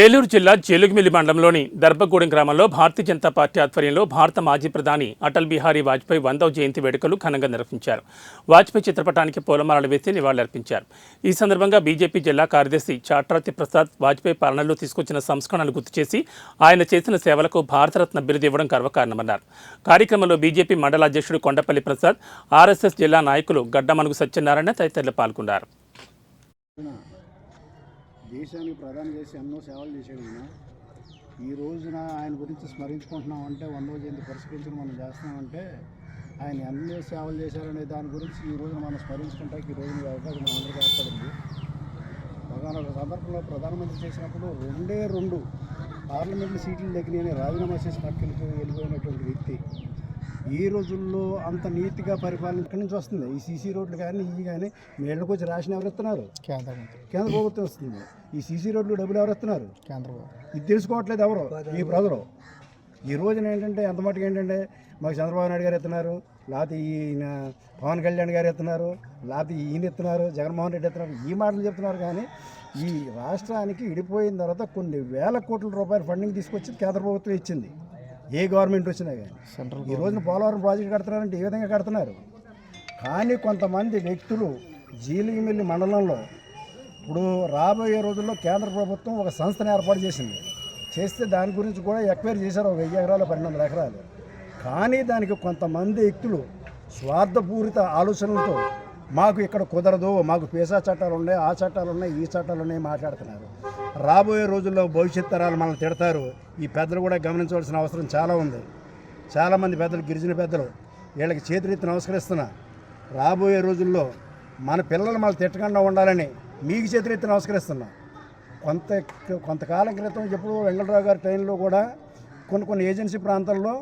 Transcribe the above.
ఏలూరు జిల్లా జేలుగుమిల్లి మండలంలోని దర్భగూడెం గ్రామంలో భారతీయ జనతా పార్టీ ఆధ్వర్యంలో భారత మాజీ ప్రధాని అటల్ బిహారీ వాజ్పేయి 100వ జయంతి వేడుకలు ఘనంగా నిర్వహించారు. వాజ్పేయి చిత్రపటానికి పూలమాలలు వేసి నివాళులర్పించారు. ఈ సందర్భంగా బీజేపీ జిల్లా కార్యదర్శి చాట్రాతి ప్రసాద్ వాజ్పేయి పాలనలో తీసుకొచ్చిన సంస్కరణలు గుర్తు చేసి ఆయన చేసిన సేవలకు భారతరత్న బిరుదు ఇవ్వడం గర్వకారణమన్నారు. కార్యక్రమంలో బీజేపీ మండల అధ్యక్షుడు కొండపల్లి ప్రసాద్, ఆర్ఎస్ఎస్ జిల్లా నాయకులు గడ్డమనుగు సత్యనారాయణ తదితరులు పాల్గొన్నారు. దేశానికి ప్రధాని చేసి ఎన్నో సేవలు చేశాడు. ఈ రోజున ఆయన గురించి స్మరించుకుంటున్నామంటే 100వ జయంతి పురస్కరించుకుని మనం చేస్తున్నామంటే ఆయన ఎన్నో సేవలు చేశారనే దాని గురించి ఈ రోజున మనం స్మరించుకుంటానికి ఈ రోజున అవకాశం మనందరికీ ఏర్పడింది. ఒక సందర్భంలో ప్రధానమంత్రి చేసినప్పుడు 2 పార్లమెంటు సీట్ల దగ్గర రాజీనామా చేసి పక్కకి వెళ్ళిపోయినటువంటి వ్యక్తి ఈ రోజుల్లో అంత నీట్గా పరిపాలన ఇక్కడి నుంచి వస్తుంది. ఈ సీసీ రోడ్లు కానీ ఇవి కానీ మేళ్ళకి వచ్చి రేషన్ ఎవరు ఇస్తున్నారు? కేంద్ర ప్రభుత్వం వస్తుంది. ఈ సీసీ రోడ్లు డబ్బులు ఎవరు ఇస్తున్నారు? కేంద్ర ప్రభుత్వం. ఇది తెలుసుకోవట్లేదు ఎవరు ఈ ప్రజలు. ఈ రోజున ఏంటంటే ఎంత మటుకు ఏంటంటే మాకు చంద్రబాబు నాయుడు గారు ఇస్తున్నారు, లేకపోతే ఈయన పవన్ కళ్యాణ్ గారు ఇస్తున్నారు, లేకపోతే ఈయన ఇస్తున్నారు, జగన్మోహన్ రెడ్డి ఇస్తున్నారు, ఈ మాటలు చెప్తున్నారు. కానీ ఈ రాష్ట్రానికి విడిపోయిన తర్వాత కొన్ని వేల కోట్ల రూపాయల ఫండింగ్ తీసుకొచ్చి కేంద్ర ప్రభుత్వం ఇచ్చింది. ఏ గవర్నమెంట్ వచ్చినా కానీ ఈ రోజున పోలవరం ప్రాజెక్టు కడుతున్నారంటే ఏ విధంగా కడుతున్నారు. కానీ కొంతమంది వ్యక్తులు జీలిగిమిల్లి మండలంలో ఇప్పుడు రాబోయే రోజుల్లో కేంద్ర ప్రభుత్వం ఒక సంస్థను ఏర్పాటు చేస్తే దాని గురించి కూడా ఎక్వైరీ చేశారు 1000 ఎకరాలు 1200 ఎకరాలు. కానీ దానికి కొంతమంది వ్యక్తులు స్వార్థపూరిత ఆలోచనలతో మాకు ఇక్కడ కుదరదు, మాకు పేసా చట్టాలు ఉన్నాయి, ఆ చట్టాలు ఉన్నాయి, ఈ చట్టాలు ఉన్నాయి మాట్లాడుతున్నారు. రాబోయే రోజుల్లో భవిష్యత్ తరాలు మనల్ని తిడతారు. ఈ పెద్దలు కూడా గమనించవలసిన అవసరం చాలా ఉంది. చాలామంది పెద్దలు, గిరిజన పెద్దలు వీళ్ళకి చేతులెత్తి నమస్కరిస్తున్నా. రాబోయే రోజుల్లో మన పిల్లలు మనల్ని తిట్టకుండా ఉండాలని మీకు చేతులెత్తి నమస్కరిస్తున్నా. కొంతకాలం క్రితం ఎప్పుడు వెంకటరావు గారి టైంలో కూడా కొన్ని ఏజెన్సీ ప్రాంతాల్లో